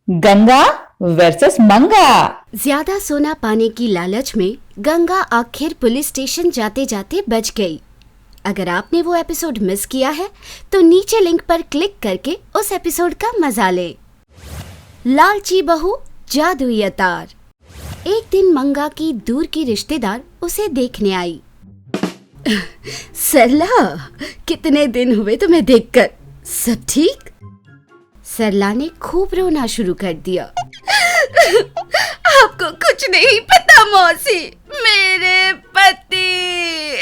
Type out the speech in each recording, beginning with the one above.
Ganga versus मंगा। ज्यादा सोना पाने की लालच में गंगा आखिर पुलिस स्टेशन जाते जाते बच गई। अगर आपने वो एपिसोड मिस किया है तो नीचे लिंक पर क्लिक करके उस एपिसोड का मजा ले। लालची बहू जादुई अतार। एक दिन मंगा की दूर की रिश्तेदार उसे देखने आई। सरला, कितने दिन हुए तुम्हें देखकर, सब ठीक? सरला ने खूब रोना शुरू कर दिया। आपको कुछ नहीं पता मौसी, मेरे पति।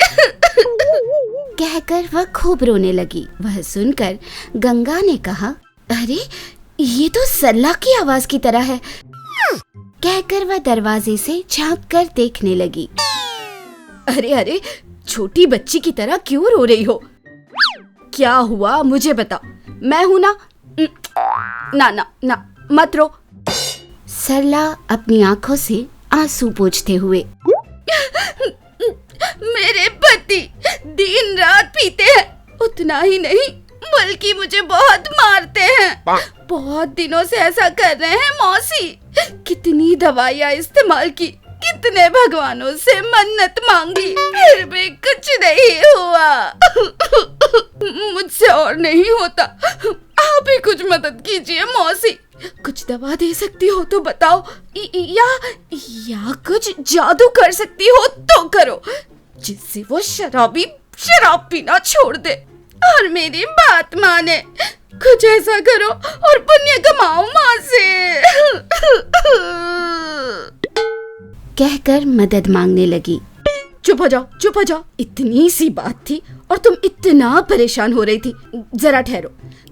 कहकर वह खूब रोने लगी। वह सुनकर गंगा ने कहा, अरे ये तो सरला की आवाज की तरह है। कहकर वह दरवाजे से झांक कर देखने लगी। अरे अरे, छोटी बच्ची की तरह क्यों रो रही हो? क्या हुआ मुझे बता, मैं हूं ना। ना ना ना, मत रो। सरला अपनी आंखों से आंसू पोंछते हुए, मेरे पति दिन रात पीते हैं, उतना ही नहीं बल्कि मुझे बहुत मारते हैं। बहुत दिनों से ऐसा कर रहे हैं मौसी। कितनी दवाइयाँ इस्तेमाल की, कितने भगवानों से मन्नत मांगी, फिर भी कुछ नहीं हुआ। मुझसे और नहीं होता, आप ही कुछ मदद कीजिए मौसी। कुछ दवा दे सकती हो तो बताओ, या कुछ जादू कर सकती हो तो करो, जिससे वो शराब पीना छोड़ दे और मेरी बात माने। कुछ ऐसा करो और पुण्य कमाओ माँ से। कहकर मदद मांगने लगी। चुप हो जाओ, चुप हो जाओ। इतनी सी बात थी और तुम इतना परेशान हो रही थी। जरा ठहरो,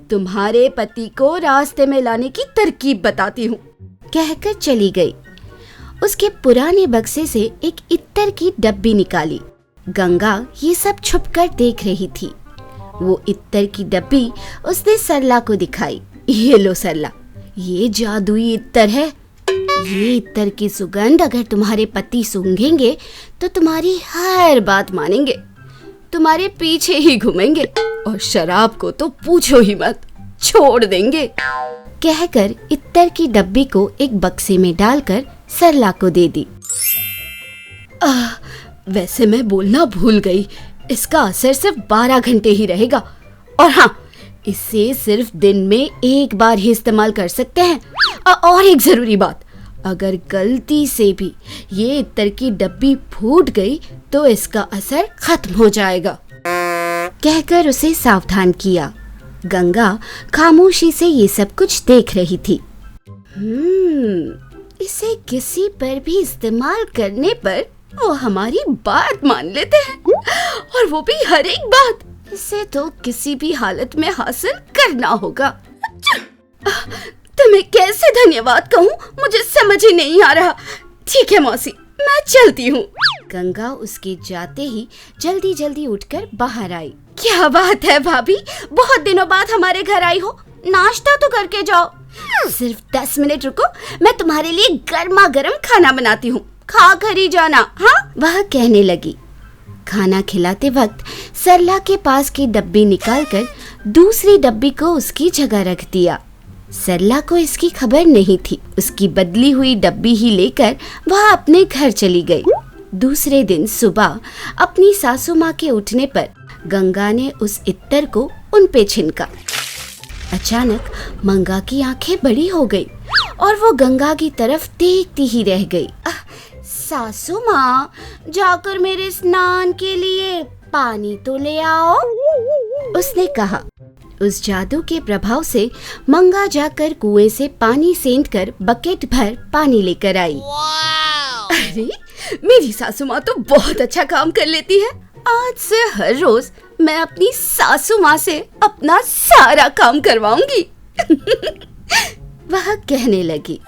तुम्हारे पति को रास्ते में लाने की तरकीब बताती हूँ। कहकर चली गई। उसके पुराने बक्से से एक इत्तर की डब्बी निकाली। गंगा ये सब छुपकर देख रही थी। वो इत्तर की डब्बी उसने सरला को दिखाई। ये लो सरला, ये जादुई इत्तर है। ये इत्तर की सुगंध अगर तुम्हारे पति सूंघेंगे तो तुम्हारी हर बात मानेंगे, तुम्हारे पीछे ही घूमेंगे और शराब को तो पूछो ही मत, छोड़ देंगे। कहकर इत्तर की डब्बी को एक बक्से में डालकर सरला को दे दी। वैसे मैं बोलना भूल गई, इसका असर सिर्फ 12 घंटे ही रहेगा। और हाँ, इसे सिर्फ दिन में एक बार ही इस्तेमाल कर सकते हैं। और एक जरूरी बात, अगर गलती से भी ये इत्तर की डब्बी फूट गई तो इसका असर खत्म हो जाएगा। कहकर उसे सावधान किया। गंगा खामोशी से ये सब कुछ देख रही थी। इसे किसी पर भी इस्तेमाल करने पर वो हमारी बात मान लेते हैं, और वो भी हर एक बात। इसे तो किसी भी हालत में हासिल करना होगा। तुम्हें कैसे धन्यवाद कहूँ, मुझे समझ ही नहीं आ रहा। ठीक है मौसी, मैं चलती हूँ। गंगा उसके जाते ही जल्दी जल्दी उठकर बाहर आई। क्या बात है भाभी, बहुत दिनों बाद हमारे घर आई हो, नाश्ता तो करके जाओ। सिर्फ 10 मिनट रुको, मैं तुम्हारे लिए गर्मा गर्म खाना बनाती हूँ, खा कर ही जाना। हाँ, वह कहने लगी। खाना खिलाते वक्त सरला के पास की डब्बी निकालकर दूसरी डब्बी को उसकी जगह रख दिया। सरला को इसकी खबर नहीं थी। उसकी बदली हुई डब्बी ही लेकर वह अपने घर चली गई। दूसरे दिन सुबह अपनी सासू माँ के उठने पर गंगा ने उस इत्तर को उन पे छिनका। अचानक मंगा की आंखें बड़ी हो गई और वो गंगा की तरफ देखती ही रह गई। सासू माँ, जाकर मेरे स्नान के लिए पानी तो ले आओ, उसने कहा। उस जादू के प्रभाव से मंगा जाकर कुएं से पानी सेंधकर बकेट भर पानी लेकर आई। अरे, मेरी सासू माँ तो बहुत अच्छा काम कर लेती है। आज से हर रोज मैं अपनी सासू माँ से अपना सारा काम करवाऊंगी। वह कहने लगी।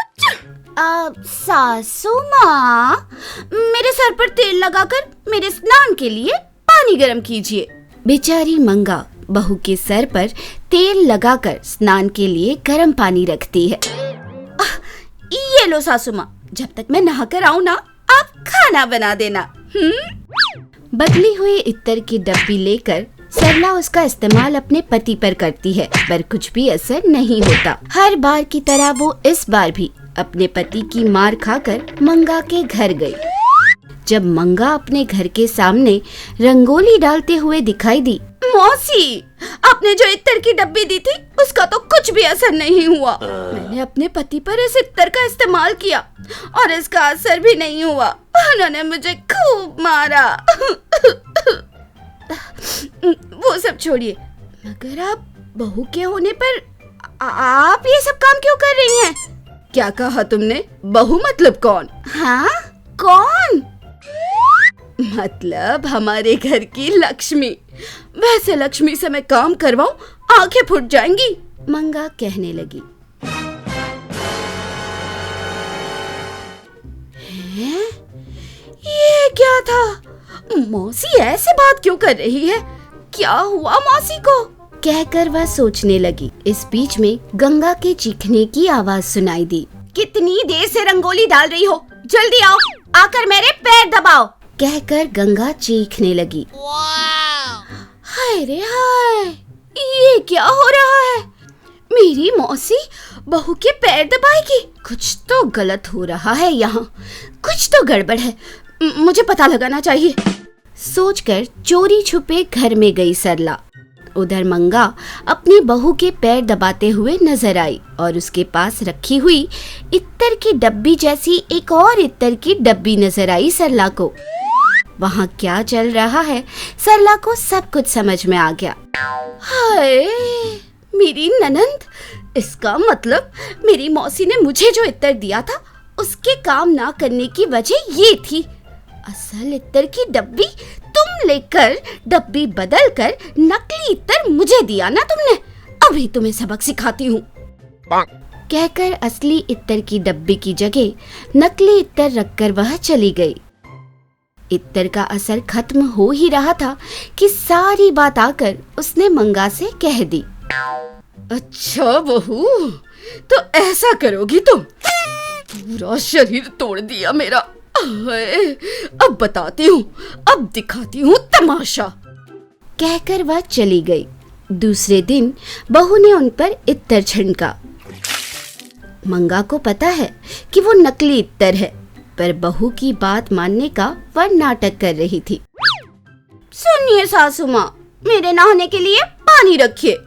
सासू माँ, मेरे सर पर तेल लगाकर मेरे स्नान के लिए पानी गर्म कीजिए। बेचारी मंगा बहू के सर पर तेल लगाकर स्नान के लिए गर्म पानी रखती है। ये लो सासू माँ, जब तक मैं नहाकर आऊँ ना, आप खाना बना देना। बदली हुई इत्तर की डब्बी लेकर सरला उसका इस्तेमाल अपने पति पर करती है, पर कुछ भी असर नहीं होता। हर बार की तरह वो इस बार भी अपने पति की मार खाकर मंगा के घर गई। जब मंगा अपने घर के सामने रंगोली डालते हुए दिखाई दी, मौसी, आपने जो इत्तर की डब्बी दी थी उसका तो कुछ भी असर नहीं हुआ। मैंने अपने पति पर इस इत्तर का इस्तेमाल किया और इसका असर भी नहीं हुआ। उन्होंने मुझे खूब मारा। वो सब छोड़िए, मगर आप बहू के होने पर आप ये सब काम क्यों कर रही हैं? क्या कहा तुमने? बहू मतलब कौन? हाँ, कौन? मतलब हमारे घर की लक्ष्मी। वैसे लक्ष्मी से मैं काम करवाऊं आंखें फूट जाएंगी, मंगा कहने लगी। हैं? ये क्या था? मौसी ऐसे बात क्यों कर रही है? क्या हुआ मौसी को? कहकर वह सोचने लगी। इस बीच में गंगा के चीखने की आवाज सुनाई दी। कितनी देर से रंगोली डाल रही हो? जल्दी आओ, आकर मेरे पैर दबाओ, कहकर गंगा चीखने लगी। हाय रे हाय, ये क्या हो रहा है? मेरी मौसी बहू के पैर दबाएगी? कुछ तो गलत हो रहा है यहाँ, कुछ तो गड़बड़ है। मुझे पता लगाना चाहिए। सोचकर चोरी छुपे घर में गई सरला। उधर मंगा अपनी बहू के पैर दबाते हुए नजर आई और उसके पास रखी हुई इत्तर की डब्बी जैसी एक और इत्तर की डब्बी नजर आई सरला को। वहाँ क्या चल रहा है, सरला को सब कुछ समझ में आ गया। हाय, मेरी ननंद! इसका मतलब मेरी मौसी ने मुझे जो इत्तर दिया था उसके काम ना करने की वजह ये थी। असल इत्तर की डब्बी तुम लेकर डब्बी बदल कर नकली इत्तर मुझे दिया ना तुमने। अभी तुम्हें सबक सिखाती हूँ। कहकर असली इत्तर की डब्बी की जगह नकली इत्तर रखकर वह चली गई। इत्तर का असर खत्म हो ही रहा था कि सारी बात आकर उसने मंगा से कह दी। अच्छा बहू, तो ऐसा करोगी तुम? पूरा शरीर तोड़ दिया मेरा। अब बताती हूँ, अब दिखाती हूँ तमाशा। कहकर वह चली गई। दूसरे दिन बहू ने उन पर इत्तर छिड़का। मंगा को पता है कि वो नकली इत्तर है, पर बहू की बात मानने का वह नाटक कर रही थी। सुनिए सासू माँ, मेरे नहाने के लिए पानी रखिए।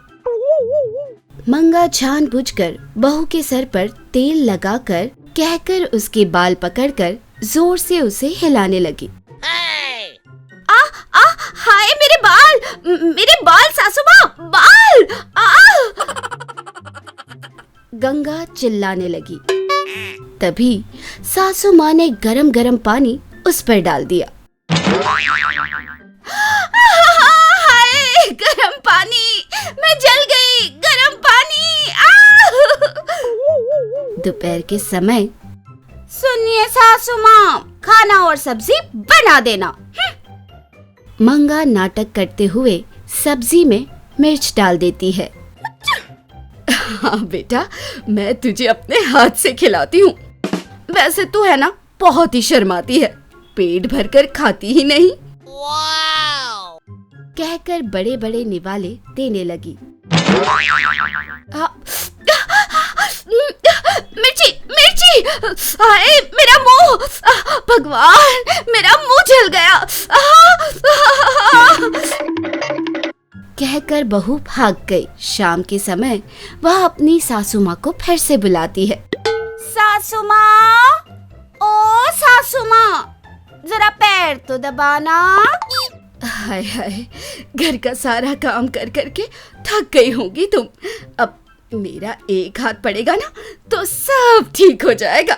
मंगा जानबूझकर बहू के सर पर तेल लगाकर कहकर उसके बाल पकड़कर जोर से उसे हिलाने लगी। हाय मेरे बाल सासू माँ, बाल! गंगा चिल्लाने लगी। तभी सासू माँ ने गरम गरम पानी उस पर डाल दिया। हाय, गरम पानी! मैं जल गई। गरम पानी! दोपहर के समय सुनिए सासू माँ, खाना और सब्जी बना देना। मंगा नाटक करते हुए सब्जी में मिर्च डाल देती है। हाँ बेटा, मैं तुझे अपने हाथ से खिलाती हूँ। वैसे तू है ना, बहुत ही शर्माती है, पेट भरकर खाती ही नहीं। कहकर बड़े बड़े निवाले देने लगी। मिर्ची मिर्ची! हाय मेरा मुंह! भगवान, मेरा मुंह जल गया। कहकर बहू भाग गई। शाम के समय वह अपनी सासू माँ को फिर से बुलाती है। सासू माँ, ओ सासू माँ, जरा पैर तो दबाना। हाय हाय, घर का सारा काम कर करके थक गई होगी तुम। अब मेरा एक हाथ पड़ेगा ना तो सब ठीक हो जाएगा।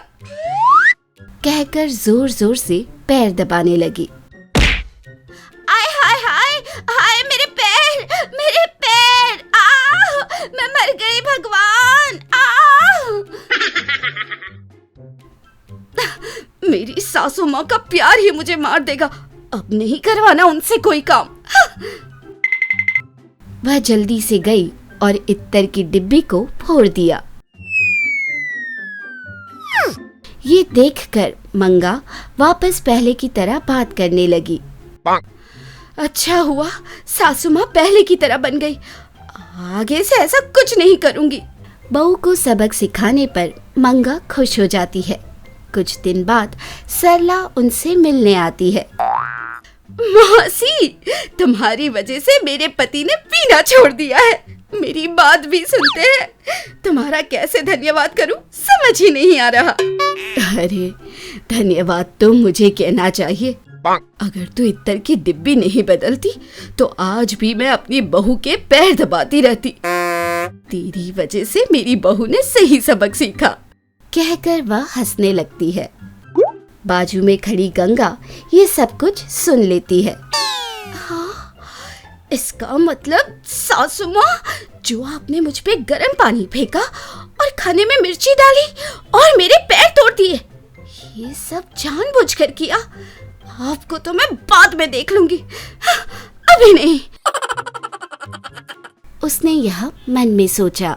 कहकर जोर जोर से पैर दबाने लगी। आय हाय हाय हाय, मेरे पैर, मेरे पैर! मैं मर गई भगवान! मेरी सासू माँ का प्यार ही मुझे मार देगा। अब नहीं करवाना उनसे कोई काम। वह जल्दी से गई और इत्तर की डिब्बी को फोड़ दिया। ये देखकर मंगा वापस पहले की तरह बात करने लगी। अच्छा हुआ सासू माँ पहले की तरह बन गई। आगे से ऐसा कुछ नहीं करूंगी। बहू को सबक सिखाने पर मंगा खुश हो जाती है। कुछ दिन बाद सरला उनसे मिलने आती है। मौसी, तुम्हारी वजह से मेरे पति ने पीना छोड़ दिया है। मेरी बात भी सुनते हैं। तुम्हारा कैसे धन्यवाद करूं समझ ही नहीं आ रहा। अरे धन्यवाद तो मुझे कहना चाहिए। अगर तू इत्तर की डिब्बी नहीं बदलती तो आज भी मैं अपनी बहू के पैर दबाती रहती। तेरी वजह से मेरी बहू ने सही सबक सीखा। कहकर वह हंसने लगती है। बाजू में खड़ी गंगा ये सब कुछ सुन लेती है। हाँ, इसका मतलब सासू माँ, जो आपने मुझ पे गर्म पानी फेंका और खाने में मिर्ची डाली और मेरे पैर तोड़ दिए, ये सब जानबूझकर किया। आपको तो मैं बाद में देख लूंगी, अभी नहीं। उसने यह मन में सोचा।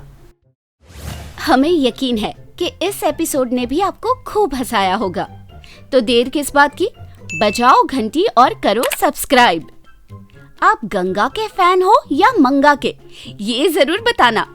हमें यकीन है कि इस एपिसोड ने भी आपको खूब हंसाया होगा। तो देर किस बात की, बजाओ घंटी और करो सब्सक्राइब। आप गंगा के फैन हो या मंगा के, ये जरूर बताना।